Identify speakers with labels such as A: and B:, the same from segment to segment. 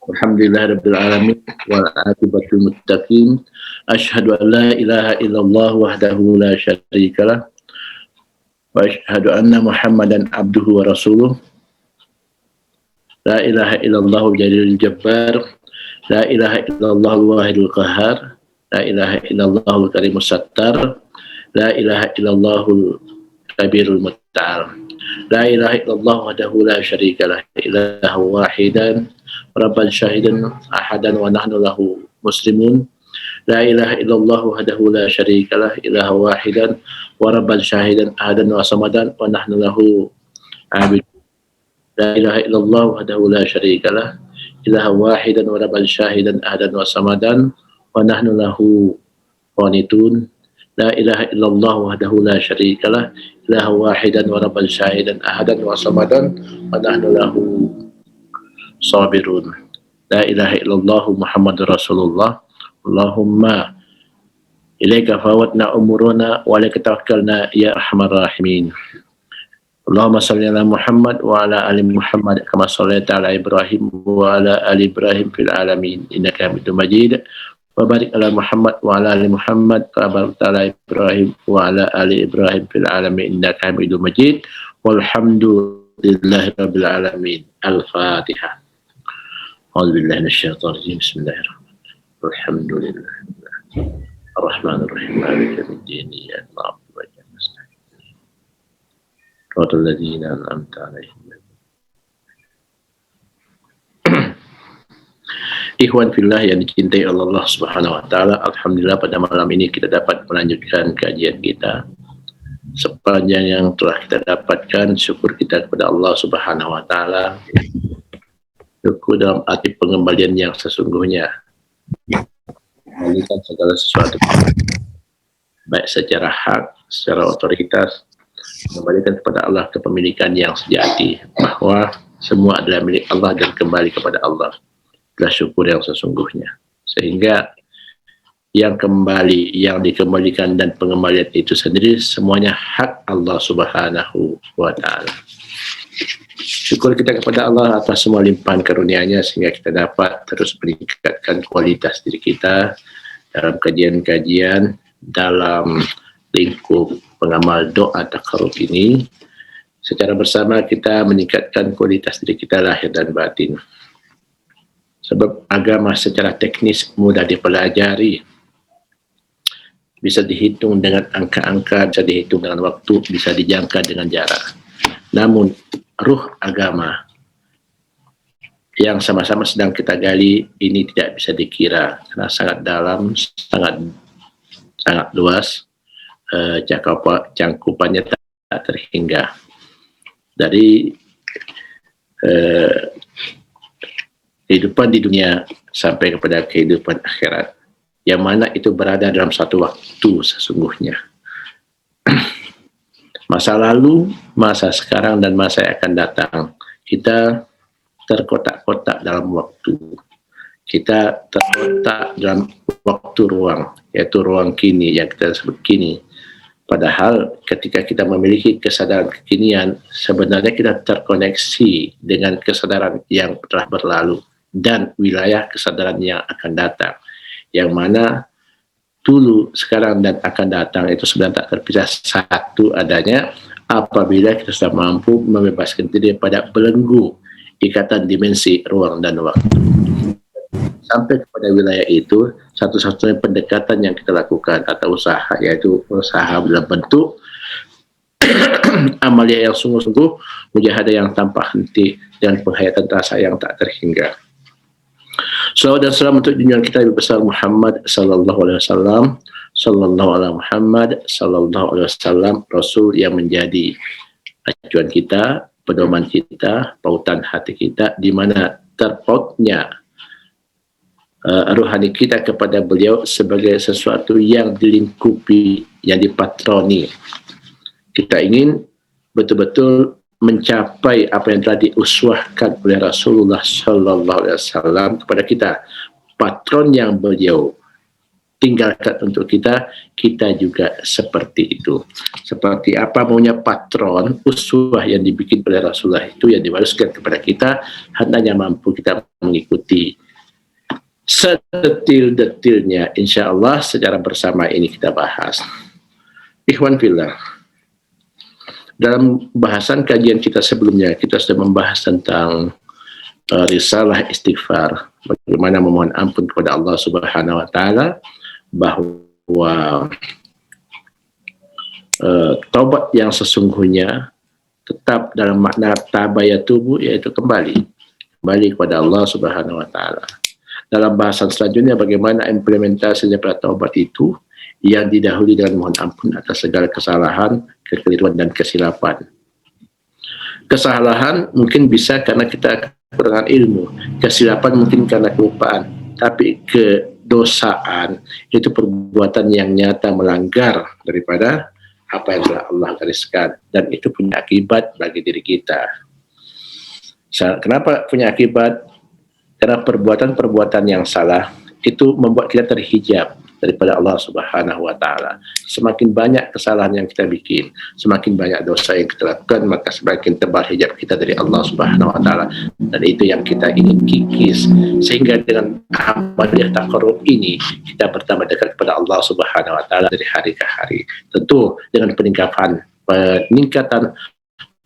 A: Alhamdulillahirabbil alamin wal aqibatul muttaqin. Asyhadu an la ilaha illallah wahdahu la syarikalah wa asyhadu anna Muhammadan abduhu wa rasuluh. La ilaha illallah jalil jabbar. La ilaha illallah wahidul qahar. La ilaha illallah karimus sattar. La ilaha illallah kabirul muta'al. La ilaha illallah wahdahu la syarikalah. Ilahu wahidan rabban syahidan ahadan wa nahnu lahu muslimun. La ilaha illallah wahdahu la syarikalah. Ilahu wahidan wa rabban syahidan ahadan wa samadan wa nahnu lahu abid. La ilaha illallah wahdahu la syarikalah. Ilahu wahidan wa rabban syahidan ahadan wa samadan wa nahnu lahu qanitun. La ilaha illallah wahdahu la syarikalah. Ilahu wahidan wa rabban syahidan ahadan wa samadan wa nahnu lahu sabirun. La ilaha illallah Muhammadur Rasulullah. Allahumma ilaika fawatna umuruna wa alaika tawakkalna ya arhamar rahimin. Allahumma salli ala Muhammad wa ala ali Muhammad kama shallaita ala Ibrahim wa ala ali Ibrahim fil alamin innaka Hamidum Majid. Wa barik ala Muhammad wa ala ali Muhammad kama barakta ala Ibrahim wa ala ali Ibrahim fil alamin innaka Hamidum Majid. Walhamdulillahi rabbil alamin. Al-Fatihah. A'udzu billahi minasyaitonir rajim. Bismillahirrahmanirrahim. Alhamdulillah. Ar-Rahmanir Rahim. Maliki yaumiddin. Iyyaka na'budu wa iyyaka nasta'in. Shiratal ladzina an'amta 'alaihim. Ikhwan fillah yang dicintai Allah Subhanahu wa taala, alhamdulillah pada malam ini kita dapat melanjutkan kajian kita. Sepanjang yang telah kita dapatkan, syukur kita kepada Allah Subhanahu wa taala. Syukur dalam arti pengembalian yang sesungguhnya. Mengembalikan segala sesuatu baik secara hak, secara otoritas, mengembalikan kepada Allah kepemilikan yang sejati, bahwa semua adalah milik Allah dan kembali kepada Allah. Itulah syukur yang sesungguhnya. Sehingga yang kembali, yang dikembalikan dan pengembalian itu sendiri semuanya hak Allah Subhanahu wa taala. Syukur kita kepada Allah atas semua limpahan karunia-Nya sehingga kita dapat terus meningkatkan kualitas diri kita dalam kajian-kajian dalam lingkup pengamal doa takarrub ini. Secara bersama kita meningkatkan kualitas diri kita lahir dan batin. Sebab agama secara teknis mudah dipelajari, bisa dihitung dengan angka-angka, bisa dihitung dengan waktu, bisa dijangka dengan jarak. Namun ruh agama yang sama-sama sedang kita gali ini tidak bisa dikira karena sangat dalam, sangat luas, cangkupannya tak terhingga. Dari kehidupan di dunia sampai kepada kehidupan akhirat, yang mana itu berada dalam satu waktu sesungguhnya. Masa lalu, masa sekarang, dan masa yang akan datang, kita terkotak-kotak dalam waktu. Kita terkotak dalam waktu ruang, yaitu ruang kini yang kita sebut kini. Padahal ketika kita memiliki kesadaran kekinian, sebenarnya kita terkoneksi dengan kesadaran yang telah berlalu dan wilayah kesadaran yang akan datang, yang mana dulu, sekarang, dan akan datang itu sebenarnya tak terpisah satu adanya apabila kita sudah mampu membebaskan diri pada belenggu ikatan dimensi ruang dan waktu. Sampai kepada wilayah itu, satu-satunya pendekatan yang kita lakukan atau usaha, yaitu usaha dalam bentuk amalia yang sungguh-sungguh, mujahadah yang tanpa henti, dan penghayatan rasa yang tak terhingga. Salawat dan salam untuk junjungan kita Nabi besar Muhammad sallallahu alaihi wasallam, sallallahu alaihi Muhammad sallallahu alaihi wasallam, Rasul yang menjadi acuan kita, pedoman kita, pautan hati kita, di mana terpautnya rohani kita kepada beliau sebagai sesuatu yang dilingkupi, yang dipatroni. Kita ingin betul-betul mencapai apa yang telah diuswahkan oleh Rasulullah Sallallahu Alaihi Wasallam kepada kita. Patron yang beliau tinggalkan untuk kita, kita juga seperti itu. Seperti apa maunya patron, uswah yang dibikin oleh Rasulullah itu, yang diwariskan kepada kita, hendaknya mampu kita mengikuti sedetil-detilnya, insya Allah secara bersama ini kita bahas. Ikhwan fillah, dalam bahasan kajian kita sebelumnya, kita sudah membahas tentang risalah istighfar, bagaimana memohon ampun kepada Allah Subhanahu wa Ta'ala, bahwa taubat yang sesungguhnya tetap dalam makna tabayatubu, yaitu kembali kepada Allah Subhanahu wa Ta'ala. Dalam bahasan selanjutnya, bagaimana implementasi daripada taubat itu yang didahului dengan mohon ampun atas segala kesalahan, kekeliruan dan kesilapan. Kesalahan mungkin bisa karena kita kekurangan ilmu, kesilapan mungkin karena kelupaan, tapi kedosaan itu perbuatan yang nyata melanggar daripada apa yang telah Allah gariskan, dan itu punya akibat bagi diri kita. Kenapa punya akibat? Karena perbuatan-perbuatan yang salah itu membuat kita terhijab daripada Allah Subhanahu wa Ta'ala. Semakin banyak kesalahan yang kita bikin, semakin banyak dosa yang kita lakukan, maka semakin tebal hijab kita dari Allah Subhanahu wa Ta'ala, dan itu yang kita ingin kikis. Sehingga dengan amaliyah taqarrub ini kita bertambah dekat kepada Allah Subhanahu wa Ta'ala dari hari ke hari, tentu dengan peningkatan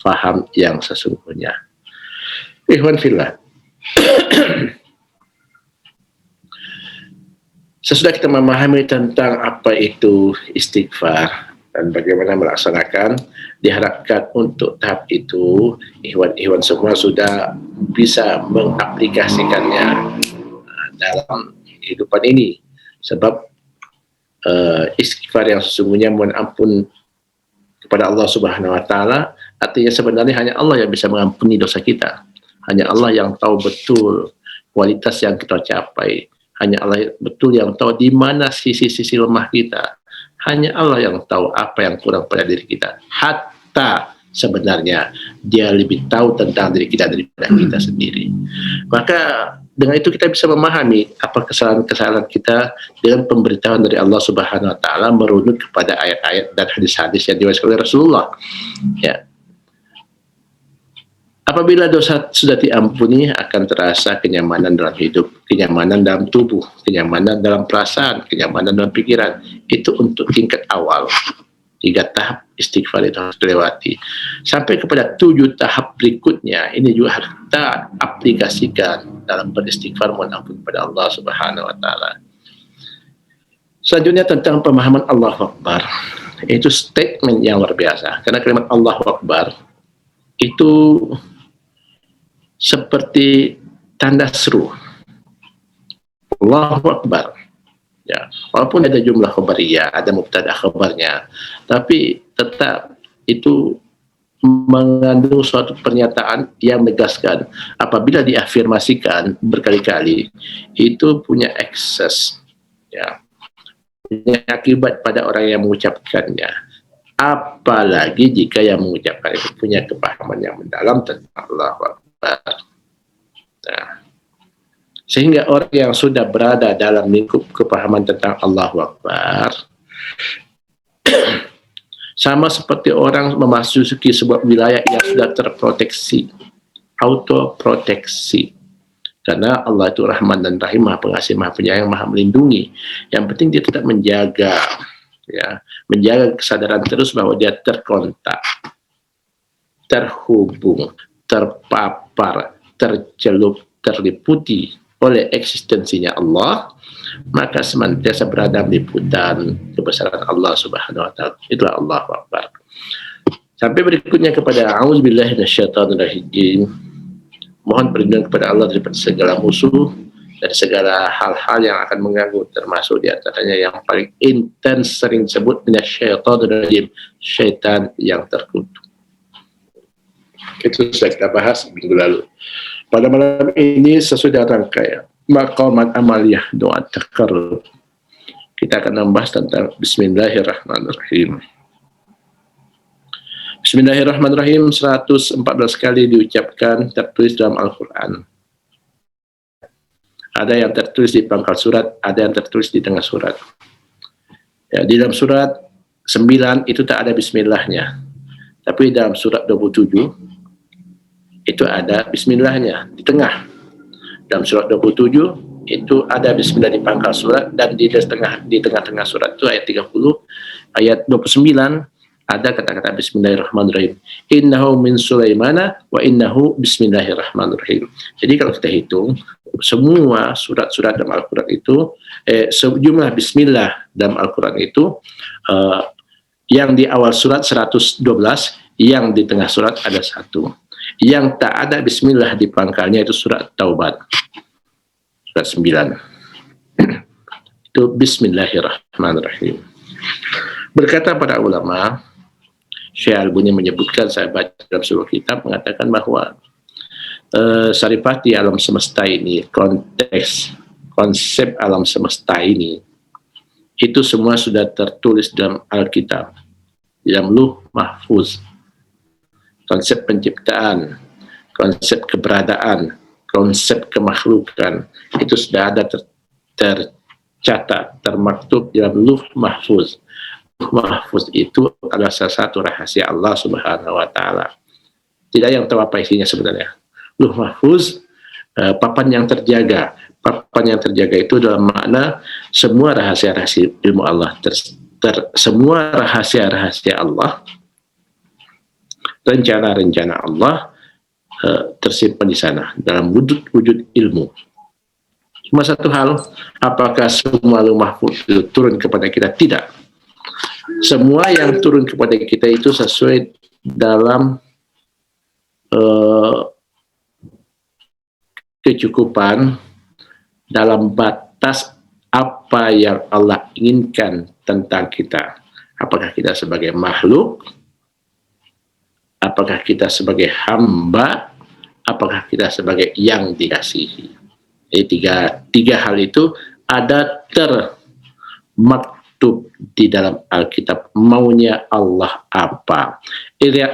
A: faham yang sesungguhnya. Ikhwan fillah, sesudah kita memahami tentang apa itu istighfar dan bagaimana melaksanakan, diharapkan untuk tahap itu ikhwan-ikhwan semua sudah bisa mengaplikasikannya dalam kehidupan ini. Sebab istighfar yang sesungguhnya, mohon ampun kepada Allah Subhanahu wa Ta'ala, artinya sebenarnya hanya Allah yang bisa mengampuni dosa kita. Hanya Allah yang tahu betul kualitas yang kita capai. Hanya Allah betul yang tahu di mana sisi-sisi lemah kita. Hanya Allah yang tahu apa yang kurang pada diri kita. Hatta sebenarnya Dia lebih tahu tentang diri kita daripada kita sendiri. Maka dengan itu kita bisa memahami apa kesalahan-kesalahan kita dengan pemberitahuan dari Allah Subhanahu wa Ta'ala, merunut kepada ayat-ayat dan hadis-hadis yang diwariskan oleh Rasulullah. Ya. Apabila dosa sudah diampuni, akan terasa kenyamanan dalam hidup, kenyamanan dalam tubuh, kenyamanan dalam perasaan, kenyamanan dalam pikiran. Itu untuk tingkat awal. 3 tahap istighfar itu harus dilewati. Sampai kepada 7 tahap berikutnya, ini juga harus kita aplikasikan dalam beristighfar mohon ampun kepada Allah Subhanahu wa Ta'ala. Selanjutnya tentang pemahaman Allahu Akbar. Itu statement yang luar biasa. Karena kalimat Allahu Akbar itu seperti tanda seru. Allahu Akbar. Ya, walaupun ada jumlah khabariyah, ada mubtada khabarnya, tapi tetap itu mengandung suatu pernyataan yang menegaskan. Apabila diafirmasikan berkali-kali, itu punya akses, ya, punya akibat pada orang yang mengucapkannya. Apalagi jika yang mengucapkan itu punya kepahaman yang mendalam tentang Allahu Akbar. Nah, sehingga orang yang sudah berada dalam lingkup kepahaman tentang Allahu Akbar sama seperti orang memasuki sebuah wilayah yang sudah terproteksi, autoproteksi. Karena Allah itu Rahman dan Rahim, Maha Pengasih, Maha Penyayang, Maha Melindungi. Yang penting dia tetap menjaga, ya, menjaga kesadaran terus bahwa dia terkontak, terhubung, terpapar, tercelup, terliputi oleh eksistensinya Allah, maka senantiasa berada di liputan kebesaran Allah Subhanahu wa Ta'ala. Itulah Allahu Akbar. Sampai berikutnya kepada a'udzubillahi minasyaitonirrajim. Mohon perlindungan kepada Allah daripada segala musuh, dari segala hal-hal yang akan mengganggu, termasuk di antaranya yang paling intens sering disebut minasyaitonirrajim, syaitan yang terkutuk. Itu sudah kita bahas minggu lalu. Pada malam ini sesudah rangkaian maqamat amaliyah doa taqarrub, kita akan membahas tentang Bismillahirrahmanirrahim. Bismillahirrahmanirrahim 114 kali diucapkan, tertulis dalam Al-Quran. Ada yang tertulis di pangkal surat, ada yang tertulis di tengah surat. Ya, di dalam surat 9 itu tak ada bismillahnya, tapi dalam surat 27 itu ada bismillahnya di tengah. Dalam surat 27 itu ada bismillah di pangkal surat, dan di tengah-tengah surat itu ayat 30, ayat 29 ada kata-kata bismillahirrahmanirrahim. Innahu min Sulaimana wa innahu bismillahirrahmanirrahim. Jadi kalau kita hitung semua surat-surat dalam Al-Quran itu, sejumlah bismillah dalam Al-Quran itu, yang di awal surat 112, yang di tengah surat ada 1. Yang tak ada bismillah di pangkalnya itu surat Taubat, surat 9. Itu bismillahirrahmanirrahim. Berkata para ulama, Syekh Al-Albani menyebutkan, saya baca dalam sebuah kitab, mengatakan bahwa saripati alam semesta ini, konsep alam semesta ini, itu semua sudah tertulis dalam Alkitab, dalam Lauh Mahfuz. Konsep penciptaan, konsep keberadaan, konsep kemakhlukan, itu sudah ada tercatat, termaktub dalam Lauh Mahfuz. Mahfuz itu adalah salah satu rahasia Allah Subhanahu wa Ta'ala. Tidak yang tahu apa isinya sebenarnya. Lauh Mahfuz, papan yang terjaga. Papan yang terjaga itu dalam makna semua rahasia-rahasia ilmu Allah, semua rahasia-rahasia Allah, rencana-rencana Allah tersimpan di sana dalam wujud ilmu. Cuma satu hal, apakah semua Lauh Mahfuz itu turun kepada kita? Tidak. Semua yang turun kepada kita itu sesuai dalam kecukupan, dalam batas apa yang Allah inginkan tentang kita. Apakah kita sebagai makhluk, apakah kita sebagai hamba, apakah kita sebagai yang dikasihi. Jadi tiga hal itu ada termaktub di dalam Alkitab. Maunya Allah apa,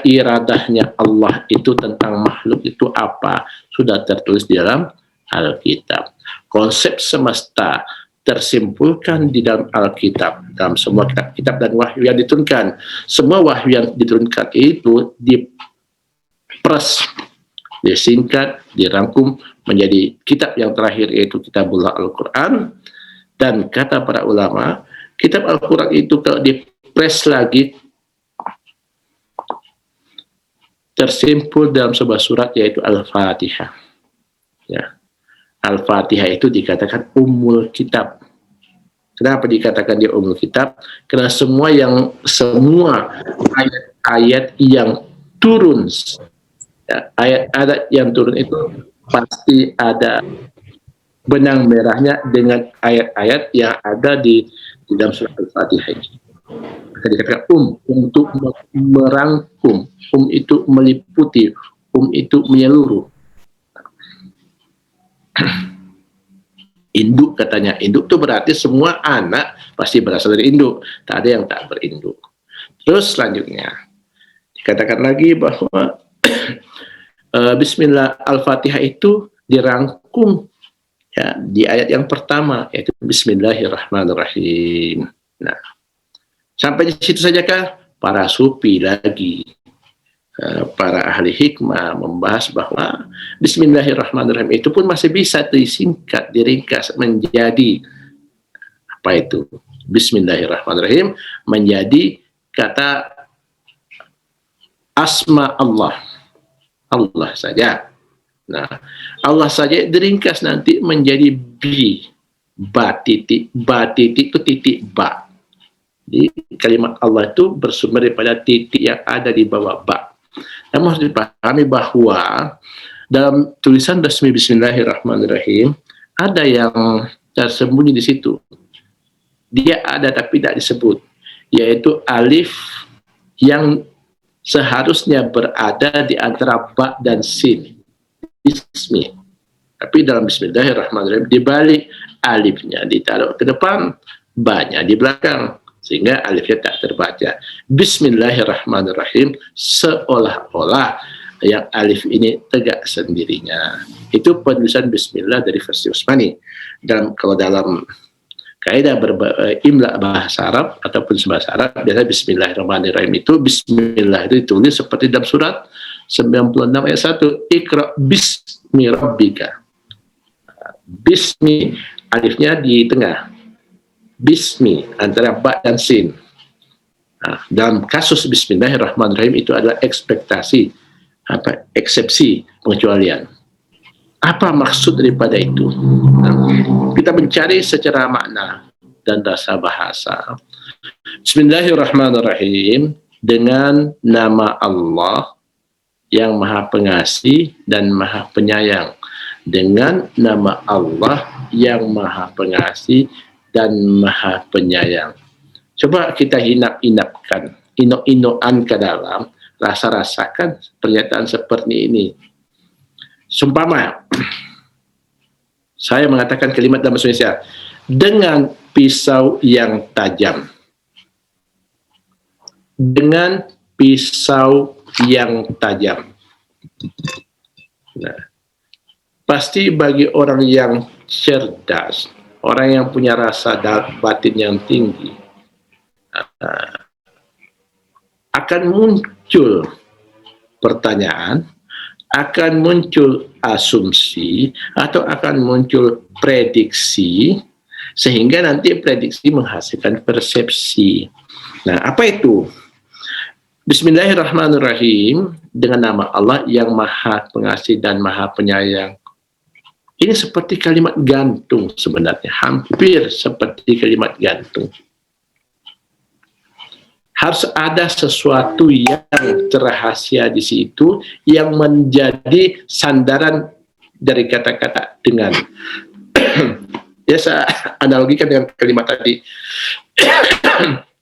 A: iradahnya Allah itu tentang makhluk itu apa, sudah tertulis di dalam Alkitab. Konsep semesta tersimpulkan di dalam Alkitab, dalam semua kitab dan wahyu yang diturunkan. Semua wahyu yang diturunkan itu dipres, disingkat, dirangkum menjadi kitab yang terakhir, yaitu Kitabullah Al-Quran. Dan kata para ulama, kitab Al-Quran itu kalau dipres lagi tersimpul dalam sebuah surat, yaitu Al-Fatihah. Ya. Al-Fatihah itu dikatakan Ummul Kitab. Kenapa dikatakan dia Ummul Kitab? Karena semua ayat-ayat yang turun, ya, ayat-ayat yang turun itu pasti ada benang merahnya dengan ayat-ayat yang ada di dalam surat Al-Fatihah ini. Dikatakan itu merangkum, itu meliputi, itu menyeluruh. Induk katanya, induk itu berarti semua anak pasti berasal dari induk, tak ada yang tak berinduk. Terus selanjutnya dikatakan lagi bahwa Bismillah Al-Fatihah itu dirangkum, ya, di ayat yang pertama, yaitu Bismillahirrahmanirrahim. Nah, sampai di situ saja kah? Para sufi lagi, para ahli hikmah membahas bahwa Bismillahirrahmanirrahim itu pun masih bisa disingkat, diringkas menjadi apa itu? Bismillahirrahmanirrahim menjadi kata asma Allah, Allah saja. Nah, Allah saja diringkas nanti menjadi ba titik itu titik ba. Jadi kalimat Allah itu bersumber daripada titik yang ada di bawah ba. Namun harus dipahami bahwa dalam tulisan resmi Bismillahirrahmanirrahim ada yang tersembunyi di situ. Dia ada tapi tidak disebut, yaitu alif yang seharusnya berada di antara ba dan sin. Bismi. Tapi dalam Bismillahirrahmanirrahim dibalik alifnya ditaruh ke depan, ba-nya di belakang, sehingga alifnya tak terbaca. Bismillahirrahmanirrahim seolah-olah yang alif ini tegak sendirinya. Itu penulisan Bismillah dari versi Utsmani. Dan kalau dalam kaidah imla bahasa Arab ataupun bahasa Arab, biasanya Bismillahirrahmanirrahim itu Bismillah itu ditulis seperti dalam surat 96 ayat 1, Iqra bismi rabbika. Bismi, alifnya di tengah. Bismi, antara ba dan sin. Nah, dalam kasus Bismillahirrahmanirrahim itu adalah ekspektasi, eksepsi, pengecualian. Apa maksud daripada itu? Nah, kita mencari secara makna dan rasa bahasa. Bismillahirrahmanirrahim, dengan nama Allah yang Maha Pengasih dan Maha Penyayang. Dengan nama Allah yang Maha Pengasih dan Maha Penyayang. Coba kita inap-inapkan, ino-inoan ke dalam, rasa-rasakan pernyataan seperti ini. Sumpama, saya mengatakan kalimat dalam bahasa Indonesia, dengan pisau yang tajam. Dengan pisau yang tajam. Nah, pasti bagi orang yang cerdas, orang yang punya rasa batin yang tinggi, akan muncul pertanyaan, akan muncul asumsi, atau akan muncul prediksi, sehingga nanti prediksi menghasilkan persepsi. Nah, apa itu? Bismillahirrahmanirrahim, dengan nama Allah yang Maha Pengasih dan Maha Penyayang. Ini seperti kalimat gantung sebenarnya, hampir seperti kalimat gantung. Harus ada sesuatu yang terrahasia di situ yang menjadi sandaran dari kata-kata dengan. Ya, saya analogikan dengan kalimat tadi.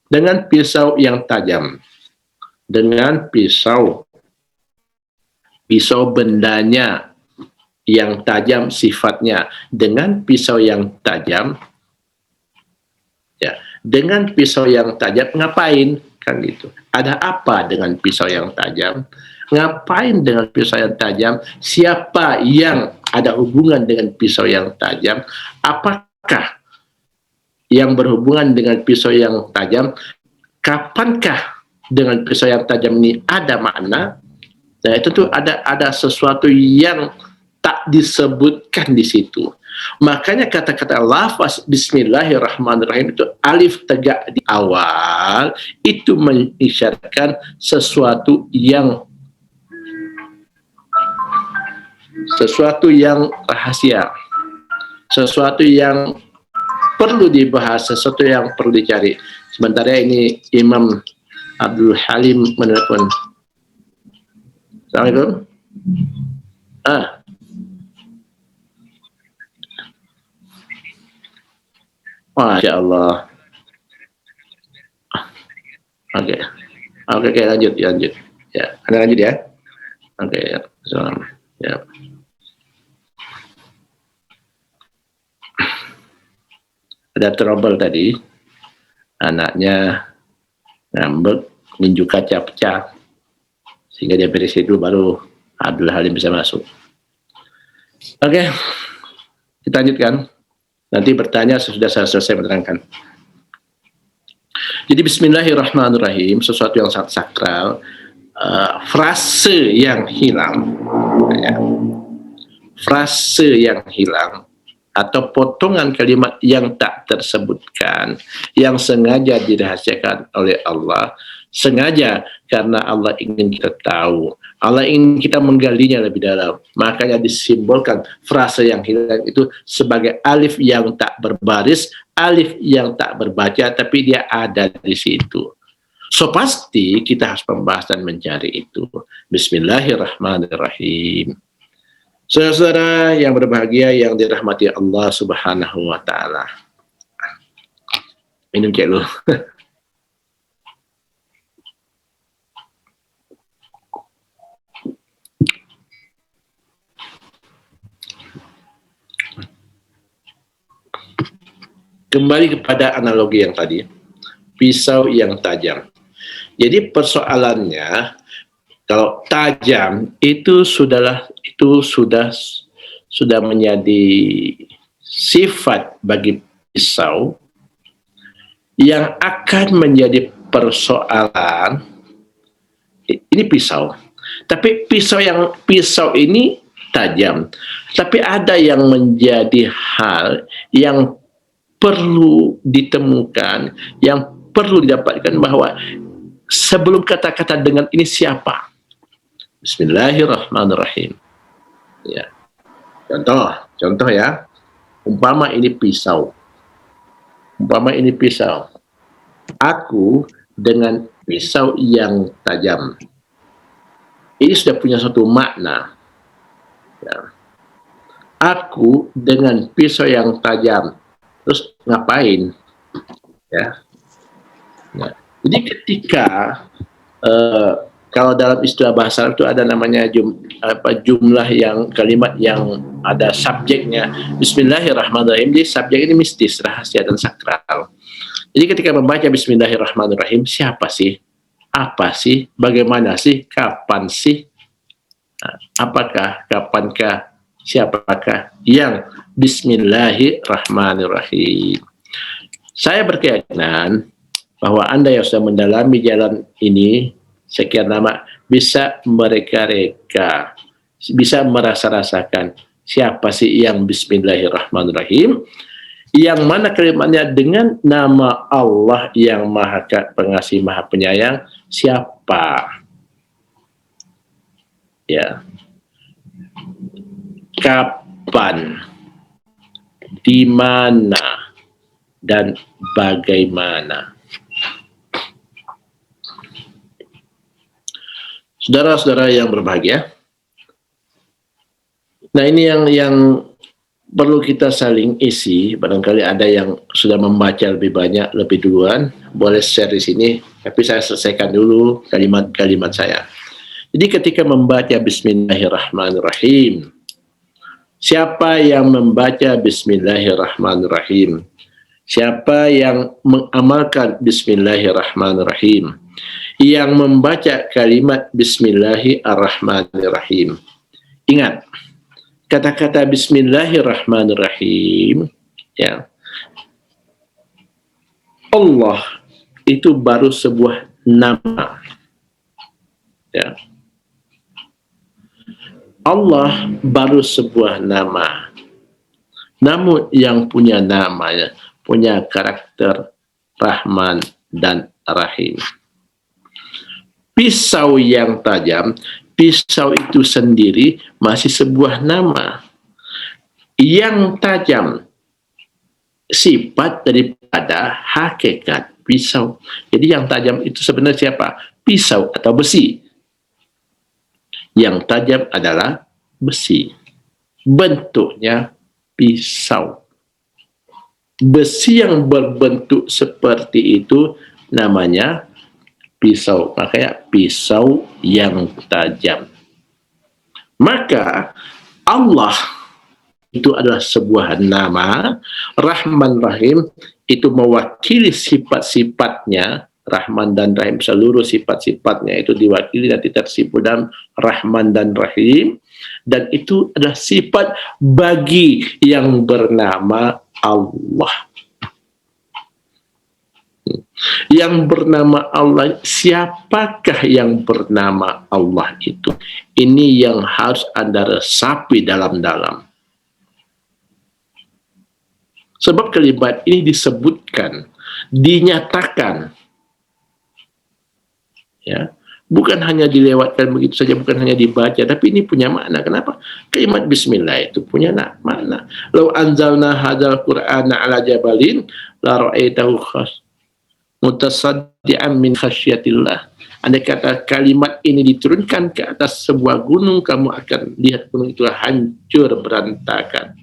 A: Dengan pisau yang tajam. Dengan pisau bendanya yang tajam sifatnya. Dengan pisau yang tajam, ya, dengan pisau yang tajam ngapain? Kan gitu. Ada apa dengan pisau yang tajam? Ngapain dengan pisau yang tajam? Siapa yang ada hubungan dengan pisau yang tajam? Apakah yang berhubungan dengan pisau yang tajam? Kapankah dengan pisau yang tajam ini ada makna? Nah, itu tuh ada sesuatu yang tak disebutkan di situ. Makanya kata-kata lafaz Bismillahirrahmanirrahim itu alif tegak di awal, itu mengisyaratkan sesuatu yang rahasia, sesuatu yang perlu dibahas, sesuatu yang perlu dicari. Sementara ini Imam Abdul Halim menelpon. Assalamualaikum. Masya Allah. Oke, lanjut. Ya, Anda lanjut ya. Oke, ya. Ya. Ada trouble tadi. Anaknya ngambek, ninju kaca pecah. Sehingga dia beresin dulu, baru Abdul Halim bisa masuk. Oke, kita lanjutkan. Nanti bertanya sesudah saya selesai menerangkan. Jadi Bismillahirrahmanirrahim, sesuatu yang sangat sakral, frase yang hilang, ya. Frase yang hilang, atau potongan kalimat yang tak tersebutkan, yang sengaja dirahasiakan oleh Allah, sengaja karena Allah ingin kita tahu, Allah ingin kita menggalinya lebih dalam. Makanya disimbolkan frase yang hilang itu sebagai alif yang tak berbaris, alif yang tak berbaca, tapi dia ada di situ. So pasti kita harus membahas dan mencari itu. Bismillahirrahmanirrahim. Saudara-saudara yang berbahagia yang dirahmati Allah Subhanahu wa taala. Minum cek lu. Kembali kepada analogi yang tadi, pisau yang tajam. Jadi persoalannya, kalau tajam itu sudah menjadi sifat bagi pisau yang akan menjadi persoalan. Ini pisau, tapi pisau ini tajam. Tapi ada yang menjadi hal yang perlu ditemukan, yang perlu didapatkan, bahwa sebelum kata-kata dengan ini siapa? Bismillahirrahmanirrahim. Ya. Contoh ya. Umpama ini pisau. Aku dengan pisau yang tajam. Ini sudah punya satu makna. Ya. Aku dengan pisau yang tajam. Terus ngapain? Ya. Nah, jadi ketika kalau dalam istilah bahasa Arab itu ada namanya jumlah yang kalimat yang ada subjeknya. Bismillahirrahmanirrahim. Jadi subjek ini mistis, rahasia dan sakral. Jadi ketika membaca Bismillahirrahmanirrahim, siapa sih? Apa sih? Bagaimana sih? Kapan sih? Apakah? Kapankah? Siapakah yang Bismillahirrahmanirrahim? Saya berkeyakinan bahwa Anda yang sudah mendalami jalan ini sekian lama bisa mereka-reka, bisa merasa-rasakan siapa sih yang Bismillahirrahmanirrahim, yang mana kalimatnya dengan nama Allah yang Maha Pengasih, Maha Penyayang. Siapa? Ya. Kapan? Di mana? Dan bagaimana? Saudara-saudara yang berbahagia, nah ini yang perlu kita saling isi. Barangkali ada yang sudah membaca lebih banyak, lebih duluan, boleh share di sini, tapi saya selesaikan dulu kalimat-kalimat saya. Jadi ketika membaca Bismillahirrahmanirrahim, siapa yang membaca Bismillahirrahmanirrahim? Siapa yang mengamalkan Bismillahirrahmanirrahim? Yang membaca kalimat Bismillahirrahmanirrahim. Ingat, kata-kata Bismillahirrahmanirrahim, ya, Allah itu baru sebuah nama. Ya. Allah baru sebuah nama. Namun yang punya nama, punya karakter Rahman dan Rahim. Pisau yang tajam, pisau itu sendiri masih sebuah nama. Yang tajam, sifat daripada hakikat pisau. Jadi yang tajam itu sebenarnya siapa? Pisau atau besi. Yang tajam adalah besi. Bentuknya pisau. Besi yang berbentuk seperti itu namanya pisau. Makanya pisau yang tajam. Maka Allah itu adalah sebuah nama. Rahman Rahim itu mewakili sifat-sifatnya. Rahman dan Rahim, seluruh sifat-sifatnya itu diwakili nanti tersimpul dalam Rahman dan Rahim. Dan itu adalah sifat bagi yang bernama Allah. Yang bernama Allah, siapakah yang bernama Allah itu? Ini yang harus Anda resapi dalam-dalam. Sebab kalimat ini disebutkan, dinyatakan. Ya, bukan hanya dilewatkan begitu saja, bukan hanya dibaca, tapi ini punya makna. Kenapa? Kalimat Bismillah itu punya makna. Lau anzalna hadzal Qur'ana ala jabalin la ra'aitahu mutasaddian min khasyatillah. Andai kata kalimat ini diturunkan ke atas sebuah gunung, kamu akan lihat gunung itu hancur berantakan.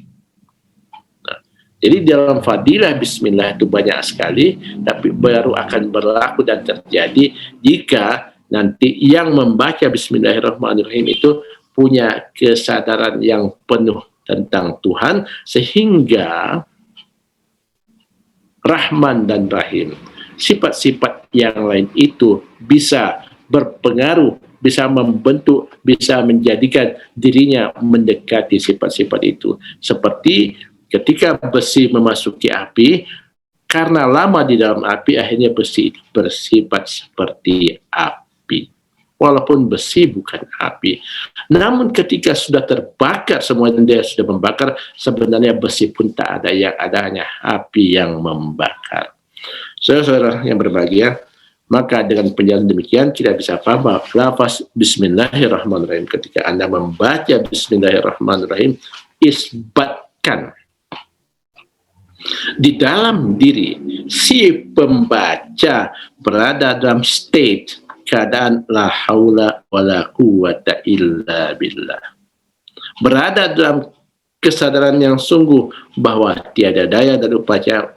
A: Nah, jadi dalam fadilah Bismillah itu banyak sekali, tapi baru akan berlaku dan terjadi jika nanti yang membaca Bismillahirrahmanirrahim itu punya kesadaran yang penuh tentang Tuhan, sehingga Rahman dan Rahim, sifat-sifat yang lain itu bisa berpengaruh, bisa membentuk, bisa menjadikan dirinya mendekati sifat-sifat itu. Seperti ketika besi memasuki api, karena lama di dalam api, akhirnya besi bersifat seperti api. walaupun besi bukan api. Namun ketika sudah terbakar semuanya, dia sudah membakar, sebenarnya besi pun tak ada, yang adanya api yang membakar. Saudara-saudara yang berbahagia, maka dengan penjelasan demikian kita bisa paham bahwa lafaz Bismillahirrahmanirrahim, ketika Anda membaca Bismillahirrahmanirrahim, isbatkan di dalam diri si pembaca berada dalam state keadaan la haula wala quwata illa billah, berada dalam kesadaran yang sungguh bahwa tiada daya dan upaya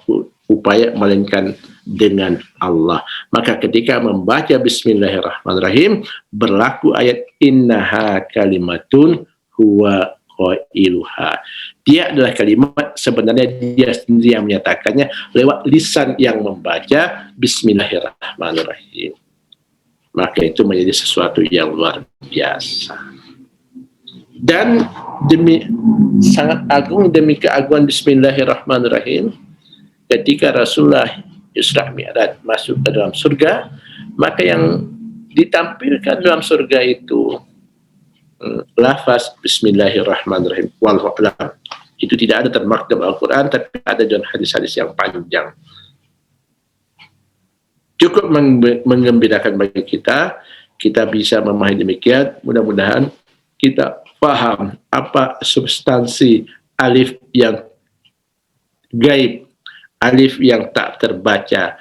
A: melainkan dengan Allah. Maka ketika membaca Bismillahirrahmanirrahim, berlaku ayat innaha kalimatun huwa qailuha. Dia adalah kalimat, sebenarnya dia sendiri yang menyatakannya lewat lisan yang membaca Bismillahirrahmanirrahim. Maka itu menjadi sesuatu yang luar biasa. Dan demi sangat agung, demi keagungan Bismillahirrahmanirrahim, ketika Rasulullah Isra Mi'raj masuk ke dalam surga, maka yang ditampilkan dalam surga itu lafaz Bismillahirrahmanirrahim. Wallahu a'lam. Itu tidak ada termaktub dalam Al-Quran, tapi ada dalam hadis-hadis yang panjang. Cukup menggembirakan bagi kita, kita bisa memahami demikian. Mudah-mudahan kita paham apa substansi alif yang gaib, alif yang tak terbaca,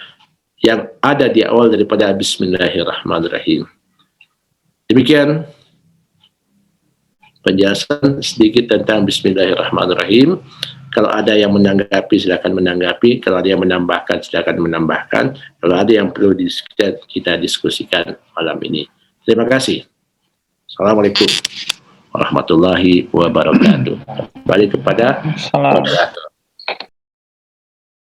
A: yang ada di awal daripada Bismillahirrahmanirrahim. Demikian penjelasan sedikit tentang Bismillahirrahmanirrahim. Kalau ada yang menanggapi, silakan menanggapi. Kalau ada yang menambahkan, silakan menambahkan. Kalau ada yang perlu kita diskusikan malam ini. Terima kasih. Assalamualaikum warahmatullahi wabarakatuh. Kembali kepada moderator.